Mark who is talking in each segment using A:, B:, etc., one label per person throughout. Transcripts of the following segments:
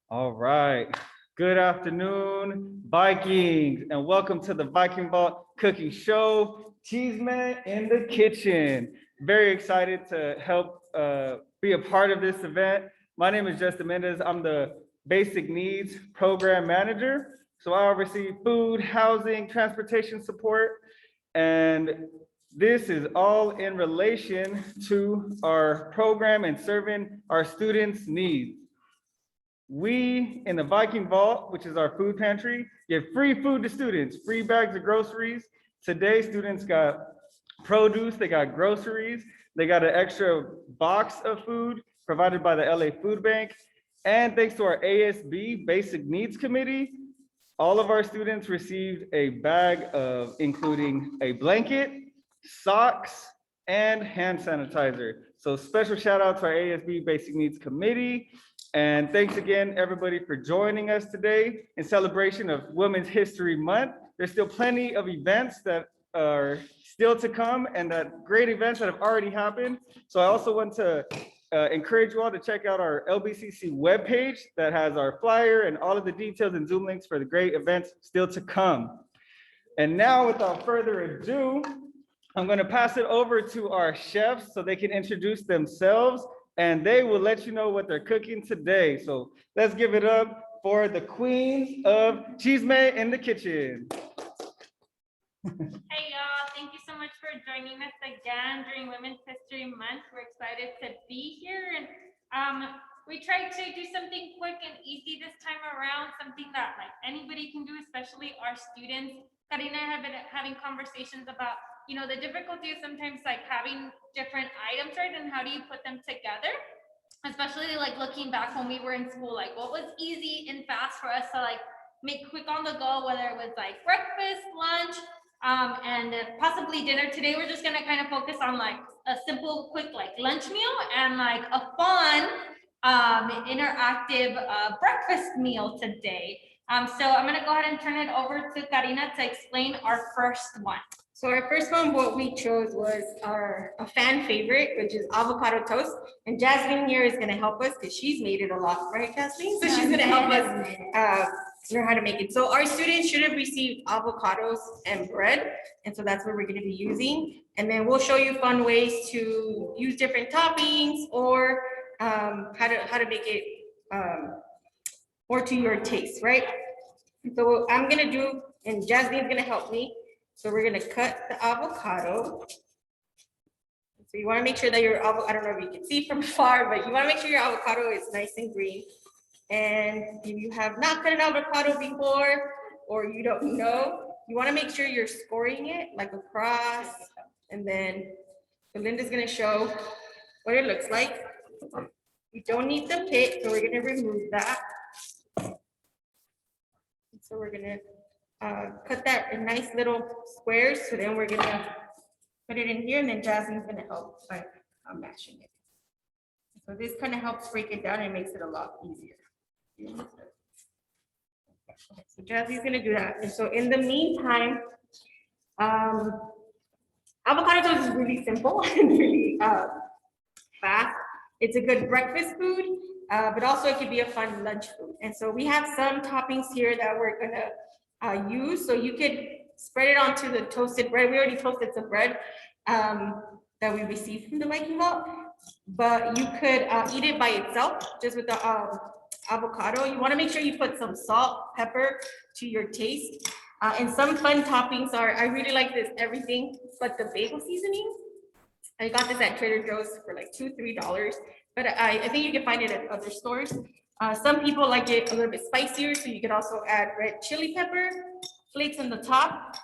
A: All right. Good afternoon, Vikings, and welcome to the Viking Vault Cooking Show, Chisme in the Kitchen. Very excited to help be a part of this event. My name is Justin Mendez. I'm the Basic Needs Program Manager. So I oversee food, housing, transportation support, and this is all in relation to our program and serving our students' needs. We in the Viking Vault, which is our food pantry, give free food to students, free bags of groceries. Today, students got produce, they got groceries, they got an extra box of food provided by the LA Food Bank. And thanks to our ASB Basic Needs Committee, all of our students received a bag of including a blanket, socks, and hand sanitizer. So special shout out to our ASB Basic Needs Committee. And thanks again, everybody, for joining us today in celebration of Women's History Month. There's still plenty of events that are still to come and that great events that have already happened. So I also want to encourage you all to check out our LBCC webpage that has our flyer and all of the details and Zoom links for the great events still to come. And now, without further ado, I'm going to pass it over to our chefs so they can introduce themselves and they will let you know what they're cooking today. So let's give it up for the queens of Chisme in the Kitchen.
B: Hey y'all, thank you so much for joining us again during Women's History Month. We're excited to be here, and we tried to do something quick and easy this time around, something that like anybody can do, especially our students. Karina and I have been having conversations about, the difficulty of sometimes like having different items, right? And how do you put them together? Especially like looking back when we were in school, like what was easy and fast for us to like make quick on the go, whether it was like breakfast, lunch, and possibly dinner. Today we're just gonna kind of focus on like a simple, quick like lunch meal and like a fun, interactive breakfast meal today. So I'm gonna go ahead and turn it over to Karina to explain our first one.
C: So our first one, what we chose was a fan favorite, which is avocado toast. And Jasmine here is going to help us because she's made it a lot, right, Jasmine? So she's going to help us learn how to make it. So our students should have received avocados and bread. And so that's what we're going to be using. And then we'll show you fun ways to use different toppings or how to make it more to your taste, right? So what I'm going to do, and Jasmine's going to help me. So we're gonna cut the avocado. So you wanna make sure that your avocado, I don't know if you can see from far, but you wanna make sure your avocado is nice and green. And if you have not cut an avocado before, or you don't know, you wanna make sure you're scoring it like across. And then Belinda's gonna show what it looks like. You don't need the pit, so we're gonna remove that. So we're gonna cut that in nice little squares. So then we're gonna put it in here, and then Jasmine's gonna help by mashing it. So this kind of helps break it down and makes it a lot easier. So Jasmine's gonna do that. And so in the meantime, avocado toast is really simple and really fast. It's a good breakfast food, but also it could be a fun lunch food. And so we have some toppings here that we're gonna use. So you could spread it onto the toasted bread. We already toasted some bread that we received from the Viking Vault, but you could eat it by itself, just with the avocado. You want to make sure you put some salt, pepper to your taste. And some fun toppings are, I really like this everything but the bagel seasoning. I got this at Trader Joe's for like $2-3, but I think you can find it at other stores. Some people like it a little bit spicier, so you could also add red chili pepper flakes on the top.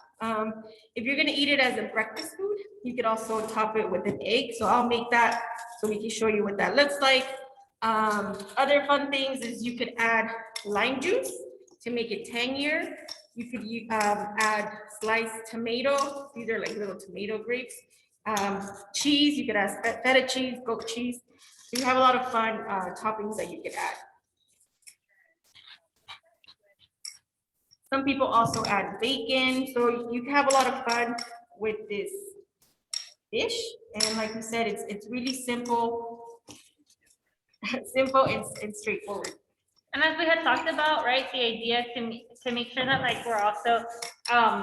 C: If you're gonna eat it as a breakfast food, you could also top it with an egg. So I'll make that so we can show you what that looks like. Other fun things is you could add lime juice to make it tangier. You could add sliced tomato. These are like little tomato grapes. Cheese, you could add feta cheese, goat cheese. So you have a lot of fun toppings that you could add. Some people also add bacon, so you can have a lot of fun with this dish. And like we said, it's really simple, simple and straightforward.
B: And as we had talked about, right, the idea is to make sure that like we're also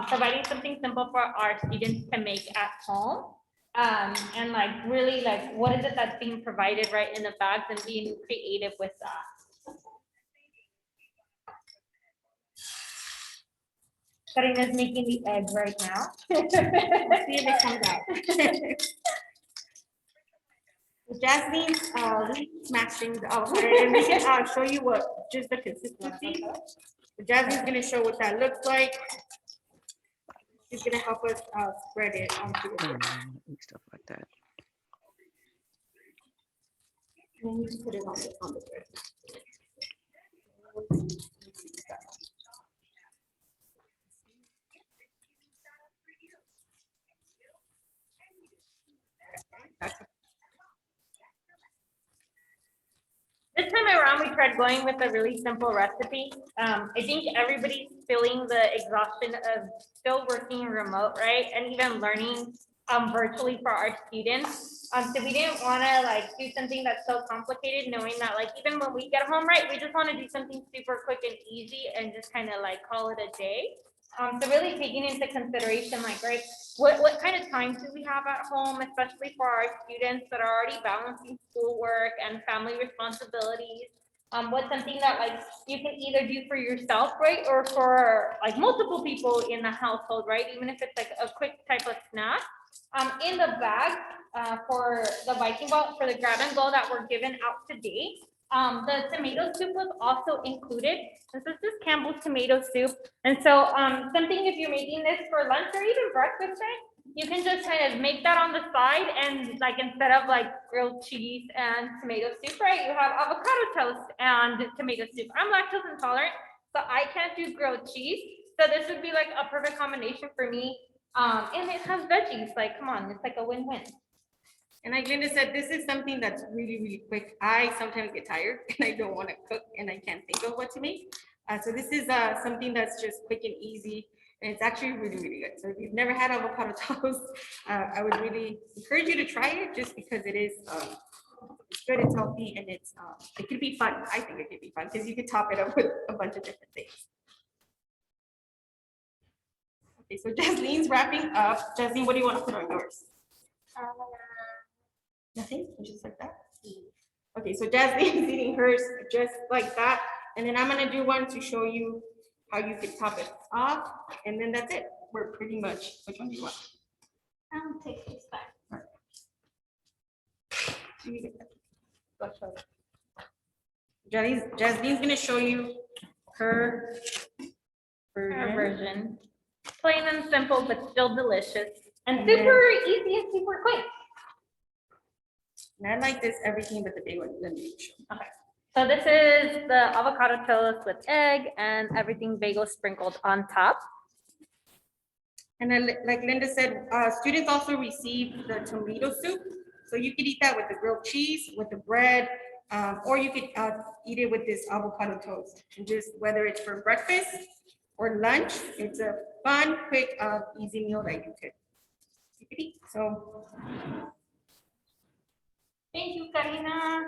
B: providing something simple for our students to make at home. And like really like what is it that's being provided right in the bags and being creative with that. Karina's making the egg right now.
C: Let's see if it comes out. Jasmine's smashing the outside, and we can show you what just the consistency. Jasmine's gonna show what that looks like. She's gonna help us spread it onto the bread.
D: Stuff like that.
C: And then you just put it on the bread.
B: This time around, we tried going with a really simple recipe. I think everybody's feeling the exhaustion of still working remote, right? And even learning virtually for our students. So we didn't want to like do something that's so complicated, knowing that like even when we get home, right, we just want to do something super quick and easy and just kind of like call it a day. So really taking into consideration, like, right, what kind of time do we have at home, especially for our students that are already balancing schoolwork and family responsibilities? What's something that like you can either do for yourself, right, or for like multiple people in the household, right? Even if it's like a quick type of snack. In the bag for the Viking Vault, for the grab and go that were given out today, the tomato soup was also included. This is just Campbell's tomato soup. And so something if you're making this for lunch or even breakfast, right, you can just kind of make that on the side and like instead of like grilled cheese and tomato soup, right, you have avocado toast and tomato soup. I'm lactose intolerant, so I can't do grilled cheese. So this would be like a perfect combination for me. And it has veggies, like, come on, it's like a win-win.
C: And like Linda said, this is something that's really, really quick. I sometimes get tired and I don't want to cook and I can't think of what to make. So this is something that's just quick and easy. And it's actually really, really good. So if you've never had avocado toast, I would really encourage you to try it just because it is it's good, it's healthy, and it's it could be fun. I think it could be fun because you could top it up with a bunch of different things. Okay, so Jasmine's wrapping up. Jasmine, what do you want to put on yours? Nothing, just like that. Okay, so Jasmine's eating hers just like that. And then I'm gonna do one to show you how you can top it off. And then that's it. We're pretty much, which one do you want?
B: I'll take this back.
C: Jasmine's gonna show you her
B: Version. Plain and simple, but still delicious. And
C: And then-
B: super easy and super quick.
C: And I like this everything but the big one. Let me show.
B: Okay. So this is the avocado toast with egg and everything bagel sprinkled on top.
C: And then, like Linda said, students also receive the tomato soup. So you could eat that with the grilled cheese, with the bread, or you could eat it with this avocado toast. And just whether it's for breakfast or lunch, it's a fun, quick, easy meal that you could eat. So
B: Thank you, Karina.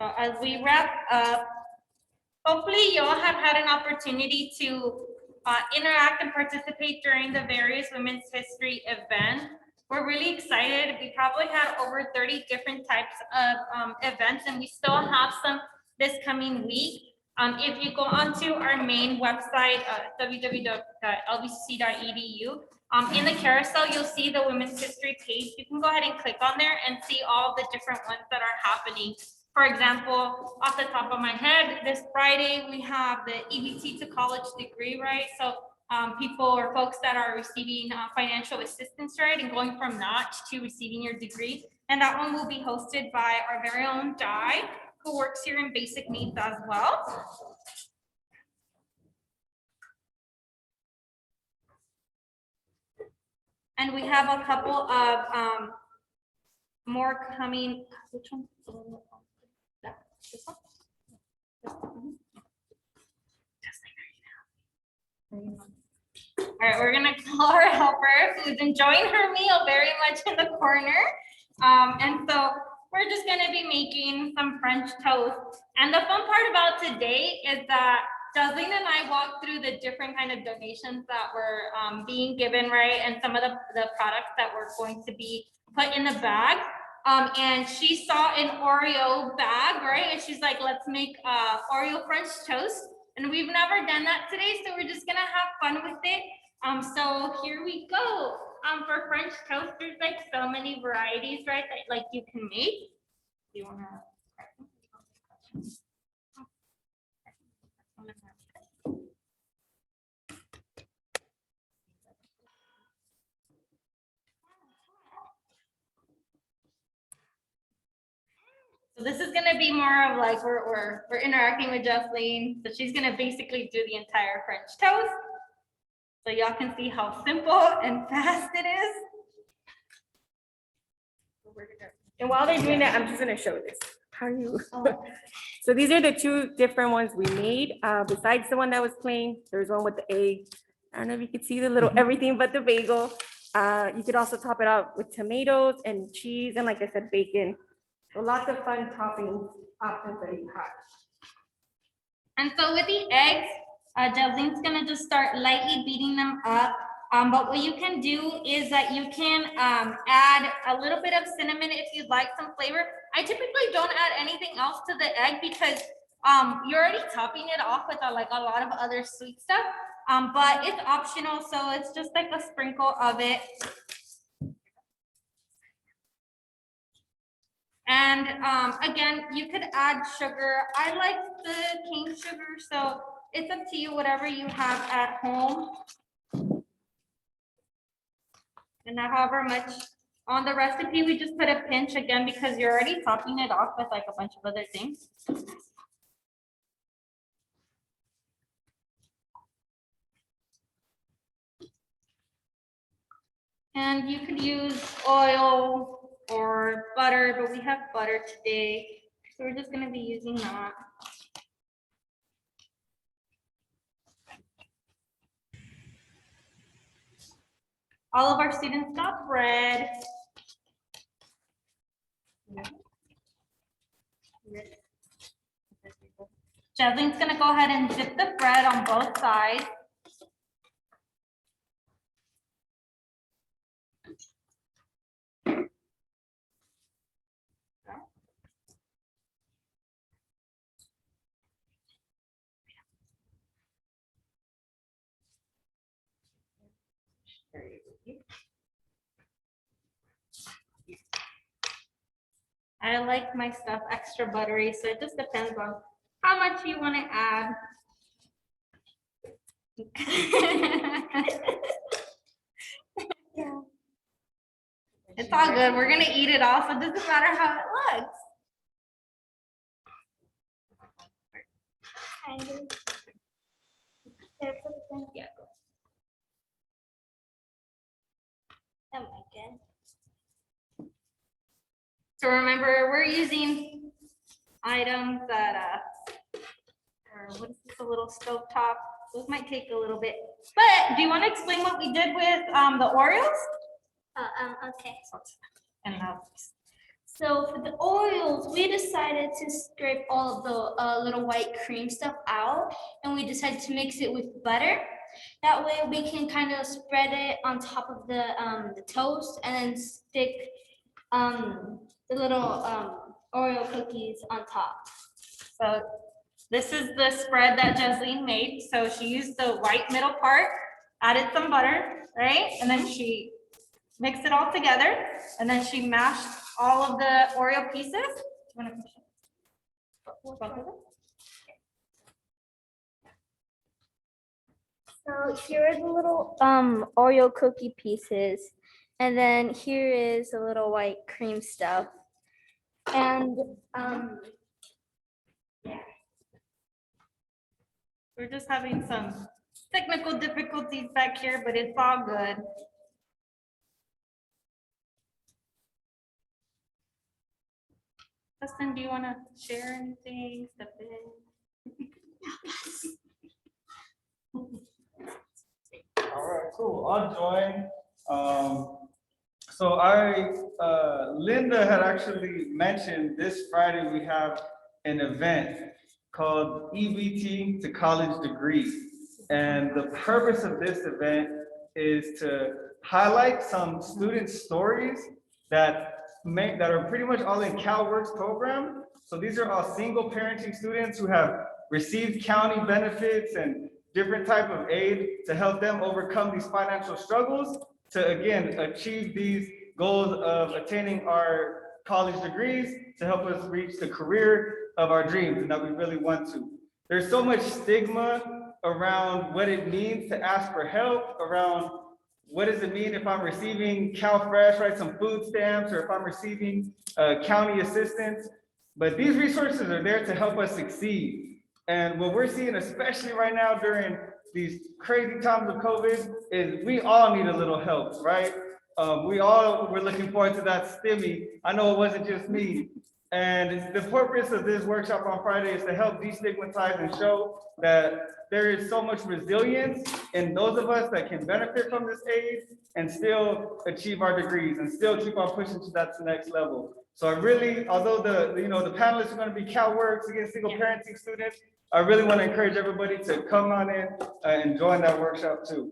B: So as we wrap up, hopefully you all have had an opportunity to interact and participate during the various Women's History events. We're really excited. We probably had over 30 different types of events, and we still have some this coming week. If you go onto our main website, www.lbcc.edu, in the carousel, you'll see the Women's History page. You can go ahead and click on there and see all the different ones that are happening. For example, off the top of my head, this Friday, we have the EBT to college degree, right? So people or folks that are receiving financial assistance, right? And going from that to receiving your degree. And that one will be hosted by our very own Di, who works here in basic needs as well. And we have a couple of more coming. Which one? Yeah, this one? All right, we're gonna call our helper who's enjoying her meal very much in the corner. And so we're just gonna be making some French toast. And the fun part about today is that Jocelyn and I walked through the different kind of donations that were being given, right? And some of the products that were going to be put in the bag. And she saw an Oreo bag, right? And she's like, let's make Oreo French toast. And we've never done that today, so we're just gonna have fun with it. So here we go. For French toast, there's like so many varieties, right? That like you can make. Do you wanna? So this is gonna be more of like we're interacting with Jocelyn. So she's gonna basically do the entire French toast. So y'all can see how simple and fast it is.
C: And while they're doing that, I'm just gonna show this. How you? So these are the two different ones we made. Besides the one that was plain, there's one with the egg. I don't know if you could see the little everything but the bagel. You could also top it out with tomatoes and cheese and, like I said, bacon. So lots of fun topping options that you have.
B: And so with the eggs, Jocelyn's gonna just start lightly beating them up. But what you can do is that you can add a little bit of cinnamon if you'd like some flavor. I typically don't add anything else to the egg because you're already topping it off with a lot of other sweet stuff. But it's optional, so it's just like a sprinkle of it. And again, you could add sugar. I like the cane sugar, so it's up to you, whatever you have at home. And however much on the recipe, we just put a pinch again because you're already topping it off with like a bunch of other things. And you could use oil or butter, but we have butter today. So we're just gonna be using that. All of our students got bread. Jocelyn's gonna go ahead and dip the bread on both sides. I like my stuff extra buttery, so it just depends on how much you want to add. It's all good. We're gonna eat it all, so it doesn't matter how it looks. Yeah. Oh my God. So remember, we're using items that, or what is this, a little stove top? Those might take a little bit. But do you want to explain what we did with the Oreos?
D: Okay.
B: And
D: So for the Oreos, we decided to scrape all of the little white cream stuff out, and we decided to mix it with butter. That way we can kind of spread it on top of the toast and then stick the little Oreo cookies on top.
B: so this is the spread that Jocelyn made. So she used the white middle part, added some butter, right? And then she mixed it all together, and then she mashed all of the Oreo pieces. Do you want to push it? Both of them?
D: So here are the little Oreo cookie pieces, and then here is the little white cream stuff. And
B: We're just having some technical difficulties back here, but it's all good. Justin, do you want to share anything? Step in.
A: All right, cool. I'll join. So Linda had actually mentioned this Friday, we have an event called EBT to College Degree. And the purpose of this event is to highlight some student stories that are pretty much all in CalWorks program. So these are all single parenting students who have received county benefits and different type of aid to help them overcome these financial struggles to, again, achieve these goals of attaining our college degrees to help us reach the career of our dreams and that we really want to. There's so much stigma around what it means to ask for help, around what does it mean if I'm receiving CalFresh, right, some food stamps, or if I'm receiving county assistance. But these resources are there to help us succeed. And what we're seeing, especially right now during these crazy times of COVID, is we all need a little help, right? We all were looking forward to that stimmy. I know it wasn't just me. And the purpose of this workshop on Friday is to help destigmatize and show that there is so much resilience in those of us that can benefit from this aid and still achieve our degrees and still keep on pushing to that next level. So I really, although the panelists are going to be CalWorks, again, single parenting students, I really want to encourage everybody to come on in and join that workshop too.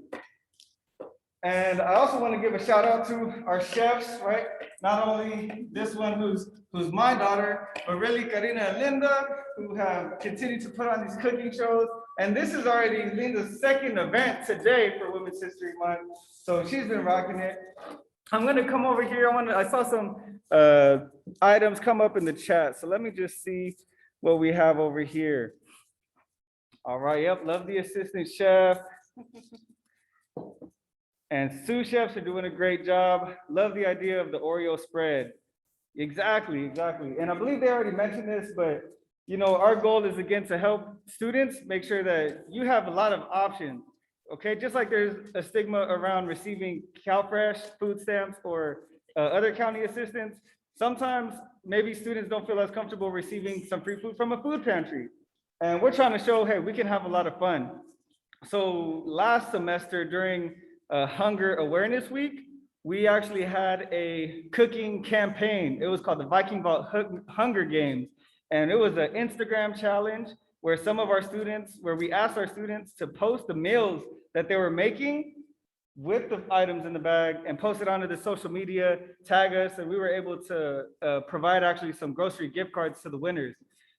A: And I also want to give a shout out to our chefs, right? Not only this one who's my daughter, but really Karina and Linda, who have continued to put on these cooking shows. And this is already Linda's second event today for Women's History Month. So she's been rocking it. I'm gonna come over here. I saw some items come up in the chat. So let me just see what we have over here. All right, yep, love the assistant chef. And sous chefs are doing a great job. Love the idea of the Oreo spread. Exactly. And I believe they already mentioned this, but our goal is again to help students make sure that you have a lot of options. Okay, just like there's a stigma around receiving CalFresh food stamps or other county assistance, sometimes maybe students don't feel as comfortable receiving some free food from a food pantry. And we're trying to show, hey, we can have a lot of fun. So last semester during Hunger Awareness Week, we actually had a cooking campaign. It was called the Viking Hunger Games. And it was an Instagram challenge where we asked our students to post the meals that they were making with the items in the bag and post it onto the social media, tag us, and we were able to provide actually some grocery gift cards to the winners.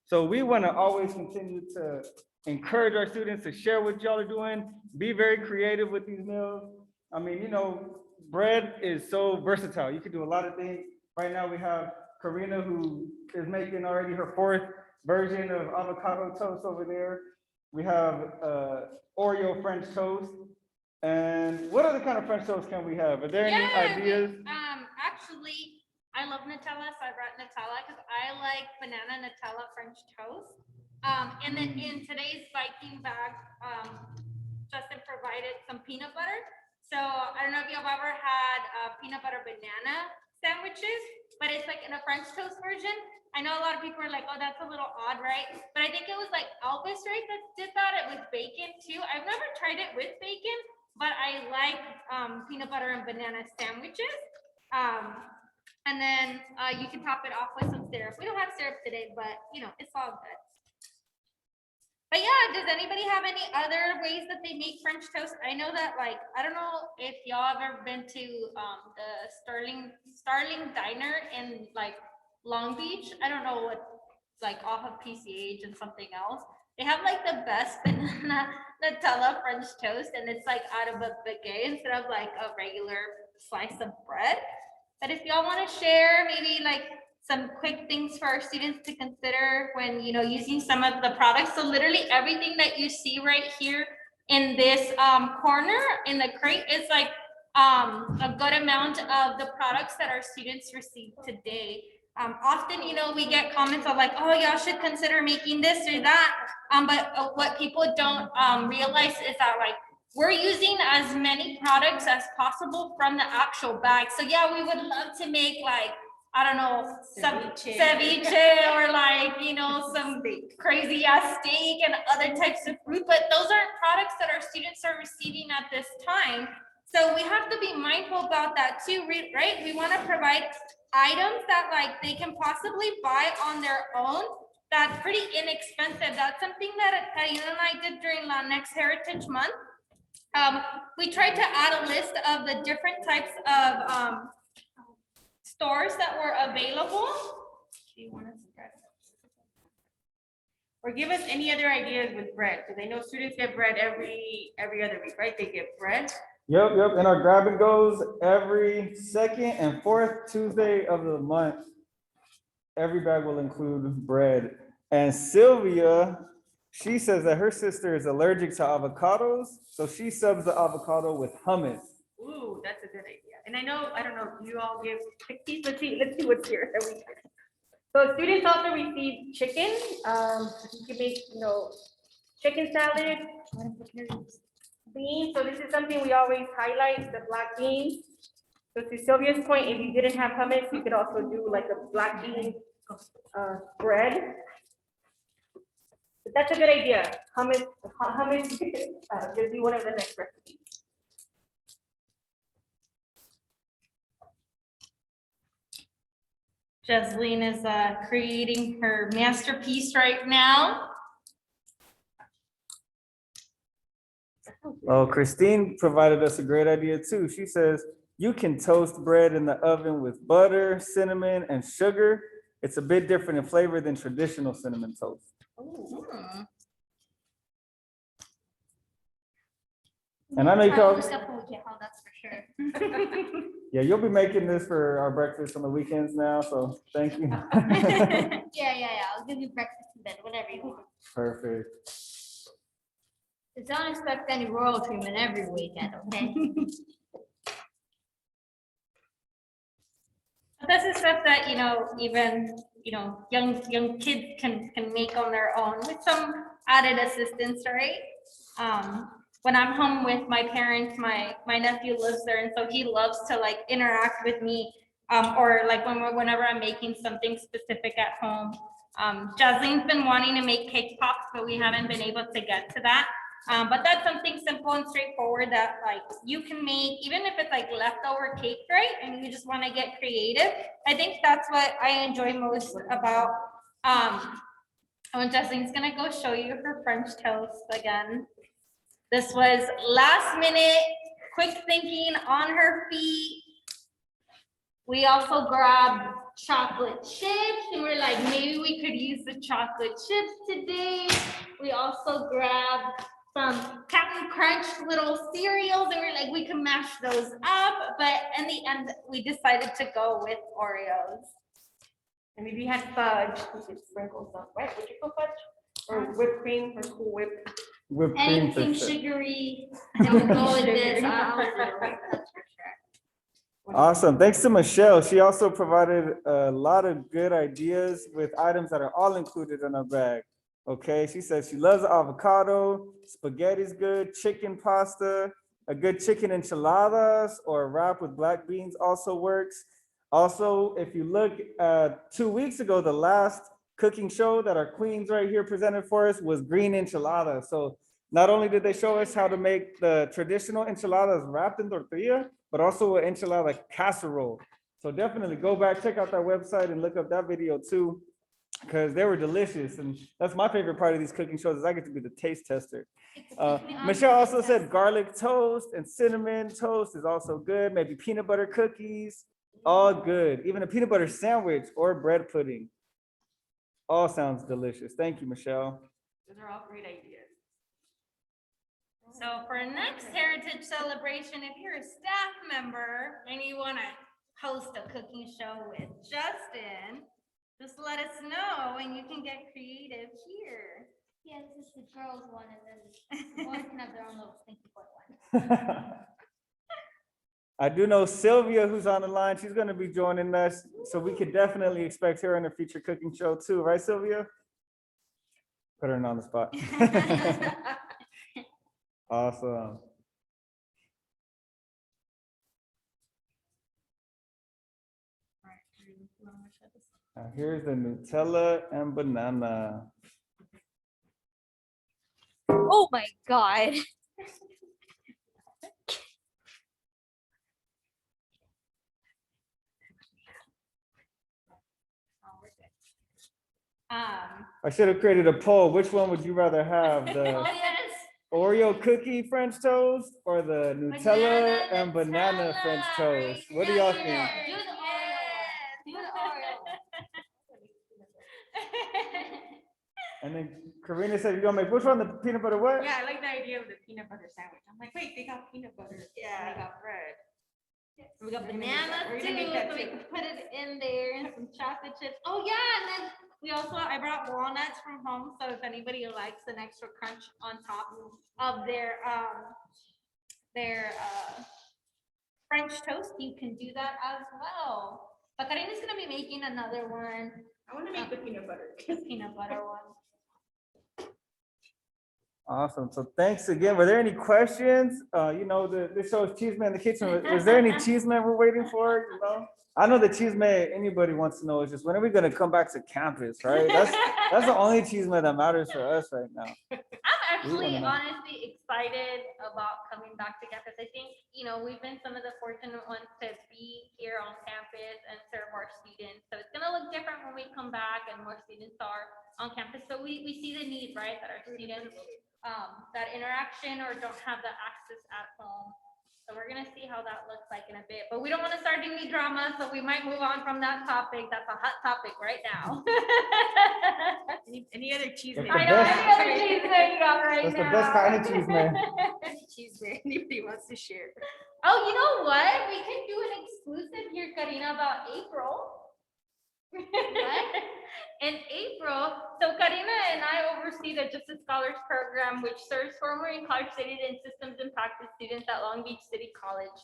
A: So we want to always continue to encourage our students to share what y'all are doing, be very creative with these meals. I mean, bread is so versatile. You can do a lot of things. Right now we have Karina, who is making already her 4th version of avocado toast over there. We have Oreo French toast. And what other kind of French toast can we have? Are there any ideas?
B: Actually, I love Nutella, so I brought Nutella because I like banana Nutella French toast. And then in today's Viking bag, Justin provided some peanut butter. So I don't know if you've ever had peanut butter banana sandwiches, but it's like in a French toast version. I know a lot of people are like, oh, that's a little odd, right? But I think it was like Elvis, right, that did that. It with bacon too. I've never tried it with bacon, but I like peanut butter and banana sandwiches. And then you can top it off with some syrup. We don't have syrup today, but it's all good. But yeah, does anybody have any other ways that they make French toast? I know that, I don't know if y'all have ever been to the Starling Diner in Long Beach. I don't know what, off of PCH and something else. They have the best banana Nutella French toast, and it's out of a baguette instead of a regular slice of bread. But if y'all want to share maybe some quick things for our students to consider when using some of the products. So literally everything that you see right here in this corner in the crate is a good amount of the products that our students receive today. Often, we get comments of oh, y'all should consider making this or that. But what people don't realize is that we're using as many products as possible from the actual bag. So yeah, we would love to make I don't know, some ceviche or some crazy ass steak and other types of fruit, but those aren't products that our students are receiving at this time. So we have to be mindful about that too, right? We want to provide items that like they can possibly buy on their own. That's pretty inexpensive. That's something that Karina and I did during Latinx Heritage Month. We tried to add a list of the different types of stores that were available. Do you want to spread?
C: Or give us any other ideas with bread, because I know students get bread every other week, right? They get bread.
A: Yep. And our grab and goes every second and fourth Tuesday of the month. Every bag will include bread. And Sylvia, she says that her sister is allergic to avocados, so she subs the avocado with hummus.
C: Ooh, that's a good idea. And I don't know, you all give cookies. Let's see what's here. So students also receive chicken. You can make, chicken salad, beans. So this is something we always highlight, the black beans. So to Sylvia's point, if you didn't have hummus, you could also do like a black bean bread. But that's a good idea. Hummus gives you one of the next recipes.
B: Jasleen is creating her masterpiece right now.
A: Oh, Christine provided us a great idea too. She says, you can toast bread in the oven with butter, cinnamon, and sugar. It's a bit different in flavor than traditional cinnamon toast. And I know you
D: Try all
A: can,
D: the stuff we get home, that's for sure.
A: yeah, you'll be making this for our breakfast on the weekends now, so thank you.
D: Yeah. I'll give you breakfast in bed, whatever you want.
A: Perfect.
D: Just don't expect any royal treatment every weekend, okay?
B: This is stuff that, even, young kids can make on their own with some added assistance, right? When I'm home with my parents, my nephew lives there, and so he loves to like interact with me, or like whenever I'm making something specific at home. Jasleen's been wanting to make cake pops, but we haven't been able to get to that. But that's something simple and straightforward that like you can make, even if it's like leftover cake, right? And you just want to get creative. I think that's what I enjoy most about when Jasleen's gonna go show you her French toast again. This was last minute, quick thinking on her feet. We also grabbed chocolate chips and we're like, maybe we could use the chocolate chips today. We also grabbed some Captain Crunch little cereals and we're like, we can mash those up. But in the end, we decided to go with Oreos.
C: And if you had fudge, you could sprinkle some, right? Would you put fudge? Or whipped cream or Cool Whip?
A: Whipped cream
D: Anything
A: for sure.
D: sugary that would go with this, I'll do it, that's for sure.
A: Awesome. Thanks to Michelle. She also provided a lot of good ideas with items that are all included in our bag. Okay, she says she loves avocado, spaghetti's good, chicken pasta, a good chicken enchiladas or a wrap with black beans also works. Also, if you look 2 weeks ago, the last cooking show that our queens right here presented for us was green enchilada. So not only did they show us how to make the traditional enchiladas wrapped in tortilla, but also an enchilada casserole. So definitely go back, check out that website and look up that video too, because they were delicious. And that's my favorite part of these cooking shows is I get to be the taste tester. Michelle also said garlic toast and cinnamon toast is also good. Maybe peanut butter cookies, all good. Even a peanut butter sandwich or bread pudding. All sounds delicious. Thank you, Michelle.
C: Those are all great ideas.
B: So for next heritage celebration, if you're a staff member and you want to host a cooking show with Justin, just let us know and you can get creative here.
D: Yeah, this is the girls one, and then the boys can have their own little stinky boy one.
A: I do know Sylvia, who's on the line, she's going to be joining us. So we could definitely expect her in a future cooking show too, right, Sylvia? Put her on the spot. Awesome. Now here's the Nutella and banana.
D: Oh my God.
A: I should have created a poll. Which one would you rather have?
D: Oh,
A: The
D: yes.
A: Oreo cookie French toast or the Nutella and banana French toast? What do y'all think?
D: Do the Oreo one. Do the Oreo one.
A: And then Karina said, you're gonna make which one? The peanut butter what?
C: Yeah, I like the idea of the peanut butter sandwich. I'm like, wait, they got peanut butter. And
D: Yeah.
C: they got bread.
D: We got
C: We're gonna make that-
D: bananas
C: we're
D: too,
C: gonna make that
D: so we
C: too.
D: can put it in there and some chocolate chips. Oh yeah, and then I brought walnuts from home, so if anybody likes an extra crunch on top of their French toast, you can do that as well. But Karina's gonna be making another one,
C: I want to make the peanut butter.
D: the peanut butter one.
A: Awesome. So thanks again. Were there any questions? This show is Chisme in the Kitchen. Is there any Chisme we're waiting for? I know the Chisme anybody wants to know is just when are we gonna come back to campus, right? That's the only Chisme that matters for us right now.
D: I'm actually
A: wanna know.
D: honestly excited about coming back to campus. I think, we've been some of the fortunate ones to be here on campus and serve our students. So it's gonna look different when we come back and more students are on campus. But we see the need, right? That our students, that interaction or don't have the access at home. So we're gonna see how that looks like in a bit, but we don't want to start any drama, so we might move on from that topic. That's a hot topic right now.
C: Any other cheese?
A: That's
C: man?
A: the
D: I know
A: best.
D: any other cheese that you got right
A: That's
D: now.
A: the best kind of cheese, man.
C: Any cheese man anybody wants to share?
D: Oh, you know what? We can do an exclusive here, Karina, about April. In April, so Karina and I oversee the Justice Scholars Program, which serves former incarcerated and systems impacted students at Long Beach City College.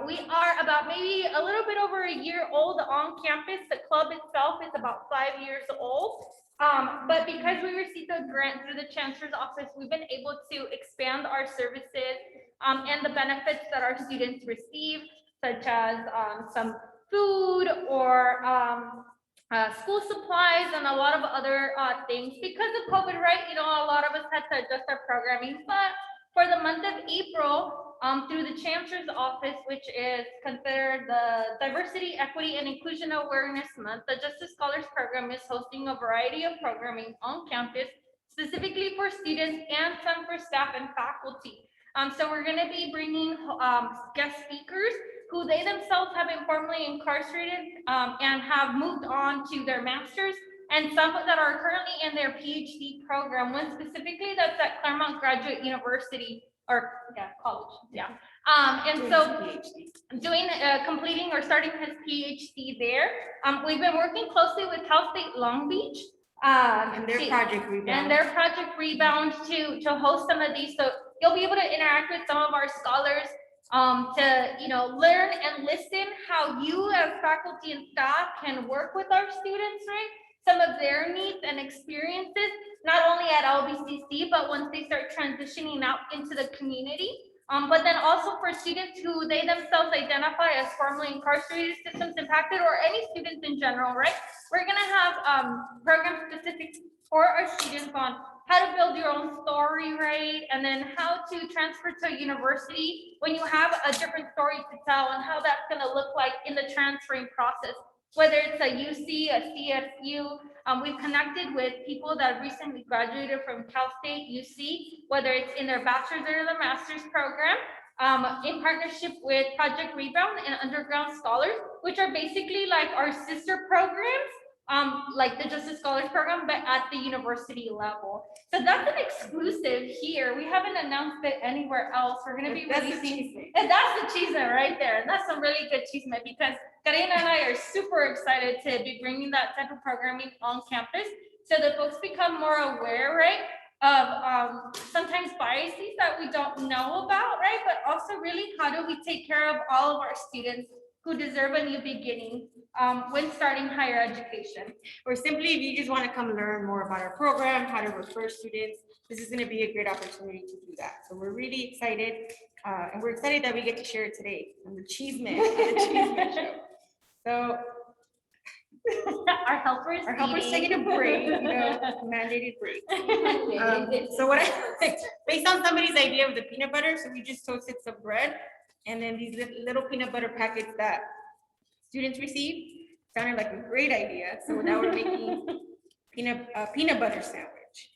D: We are about maybe a little bit over a year old on campus. The club itself is about 5 years old. But because we received a grant through the Chancellor's Office, we've been able to expand our services and the benefits that our students receive, such as some food or school supplies and a lot of other things. Because of COVID, right, a lot of us had to adjust our programming, but for the month of April, through the Chancellor's Office, which is considered the Diversity, Equity, and Inclusion Awareness Month, the Justice Scholars Program is hosting a variety of programming on campus, specifically for students and some for staff and faculty. So we're gonna be bringing guest speakers who they themselves have been formerly incarcerated and have moved on to their masters, and some that are currently in their PhD program. One specifically that's at Claremont Graduate University, or college, and so completing or starting his PhD there. We've been working closely with Cal State Long Beach.
C: And their Project Rebound.
D: And their Project Rebound to host some of these. So you'll be able to interact with some of our scholars to learn and listen how you as faculty and staff can work with our students, right? Some of their needs and experiences, not only at LBCC, but once they start transitioning out into the community. But then also for students who they themselves identify as formerly incarcerated, systems impacted, or any students in general, right? We're gonna have programs specific for our students on how to build your own story, right? And then how to transfer to a university when you have a different story to tell, and how that's gonna look like in the transferring process. Whether it's a UC, a CSU, we've connected with people that recently graduated from Cal State, UC, whether it's in their bachelor's or their master's program, in partnership with Project Rebound and Underground Scholars, which are basically like our sister programs, like the Justice Scholars Program, but at the university level. So that's an exclusive here. We haven't announced it anywhere else. We're gonna be releasing, and that's the chisme right there. And that's some really good chisme, because Karina and I are super excited to be bringing that type of programming on campus so that folks become more aware, right, of sometimes biases that we don't know about, right? But also really, how do we take care of all of our students who deserve a new beginning when starting higher education?
C: Or simply, if you just want to come learn more about our program, how to refer students, this is going to be a great opportunity to do that. So we're really excited, and we're excited that we get to share it today on the Chisme Show. So
D: Our helpers
C: taking a break, mandated break. So what based on somebody's idea of the peanut butter, so we just toasted some bread, and then these little peanut butter packets that students receive sounded like a great idea. So now we're making peanut butter sandwich.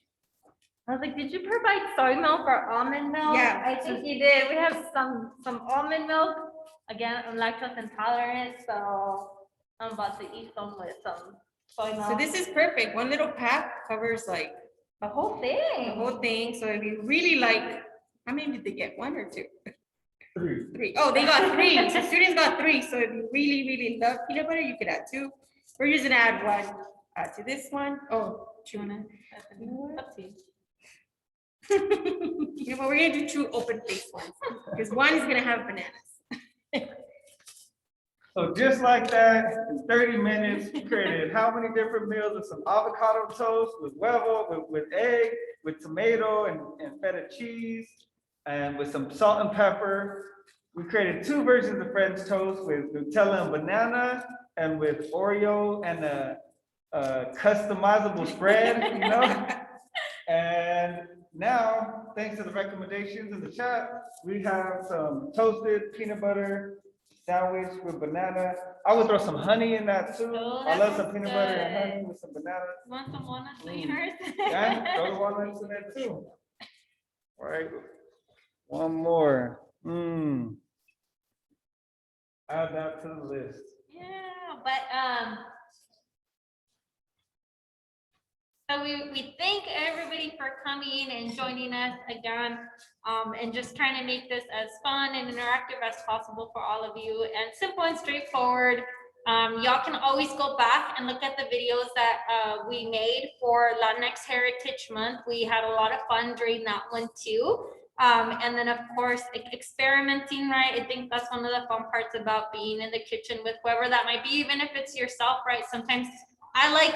B: I was like, did you provide soy milk or almond milk?
C: Yeah.
B: I think you did. We have some almond milk. Again, I'm lactose intolerant, so I'm about to eat some with some soy milk.
C: So this is perfect. One little pack covers like
B: the whole
C: the
B: thing.
C: whole thing. So if you really like, how many did they get? 1 or 2?
A: 3.
C: 3. Oh, they got 3. So students got 3. So if you really, really love peanut butter, you could add 2. We're just gonna add 1 to this one. Oh,
B: Do you
C: 2.
B: wanna? Up to you.
C: You know what? We're gonna do 2 open face ones because 1 is gonna have bananas.
A: So just like that, in 30 minutes, we created how many different meals with some avocado toast, with huevo, with egg, with tomato and feta cheese, and with some salt and pepper. We created 2 versions of French toast with Nutella and banana, and with Oreo and a customizable spread, you know? And now, thanks to the recommendations in the chat, we have some toasted peanut butter sandwich with banana. I would throw some honey in that too.
B: Oh,
A: I
B: that
A: love some
B: sounds
A: peanut butter and
B: good.
A: honey with some banana.
B: Want some walnuts in yours?
A: Yeah, throw the walnuts in there too. All right, one more. Add that to the list.
B: Yeah, but so we thank everybody for coming and joining us again, and just trying to make this as fun and interactive as possible for all of you, and simple and straightforward. Y'all can always go back and look at the videos that we made for Latinx Heritage Month. We had a lot of fun during that one too. And then of course, experimenting, right? I think that's one of the fun parts about being in the kitchen with whoever that might be, even if it's yourself, right? Sometimes I like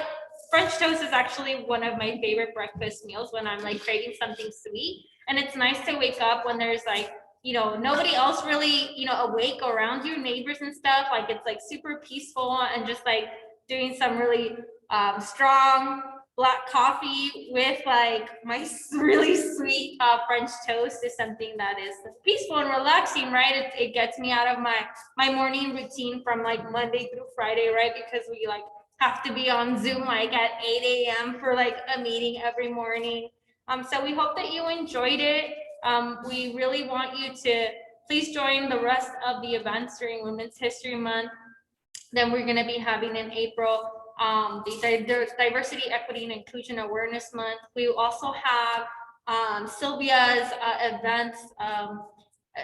B: French toast is actually one of my favorite breakfast meals when I'm like craving something sweet. And it's nice to wake up when there's like, you know, nobody else really, you know, awake around you, neighbors and stuff. Like it's like super peaceful, and just like doing some really strong black coffee with like my really sweet French toast is something that is peaceful and relaxing, right? It gets me out of my morning routine from like Monday through Friday, right? Because we like have to be on Zoom like at 8 a.m. for like a meeting every morning. So we hope that you enjoyed it. We really want you to please join the rest of the events during Women's History Month. Then we're going to be having in April the Diversity, Equity, and Inclusion Awareness Month. We also have Sylvia's events.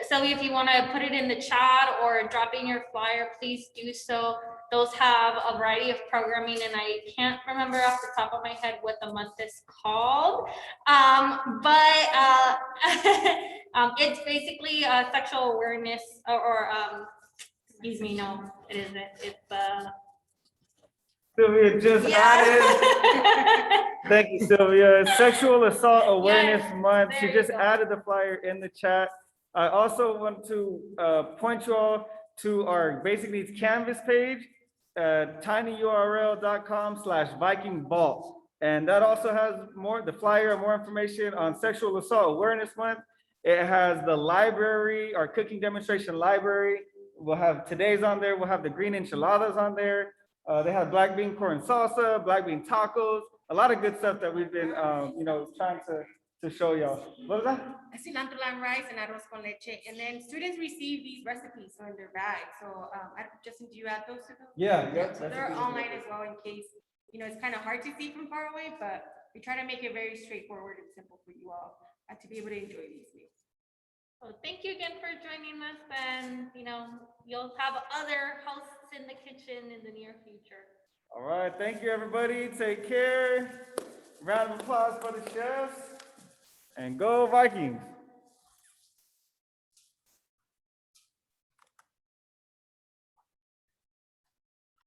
B: Sylvia, if you want to put it in the chat or drop in your flyer, please do so. Those have a variety of programming, and I can't remember off the top of my head what the month is called. It's basically sexual awareness or excuse me, no, it isn't. It's
A: Sylvia just added. Thank you, Sylvia. Sexual Assault Awareness Month. She
B: there you
A: just
B: go.
A: added the flyer in the chat. I also want to point you all to our basically it's Canvas page, tinyurl.com/Viking Vault. And that also has more, the flyer and more information on Sexual Assault Awareness Month. It has the library, our cooking demonstration library. We'll have today's on there. We'll have the green enchiladas on there. They have black bean corn salsa, black bean tacos, a lot of good stuff that we've been, you know, trying to show y'all. What was that?
C: Cilantro lime rice and arroz con leche. And then students receive these recipes in their bag. So Justin, do you add those to them?
A: Yeah.
C: So they're online as well in case, you know, it's kind of hard to see from far away, but we try to make it very straightforward and simple for you all to be able to enjoy these meals.
B: Well, thank you again for joining us, and you know, you'll have other hosts in the kitchen in the near future.
A: All right, thank you everybody. Take care. Round of applause for the chefs. And go Vikings.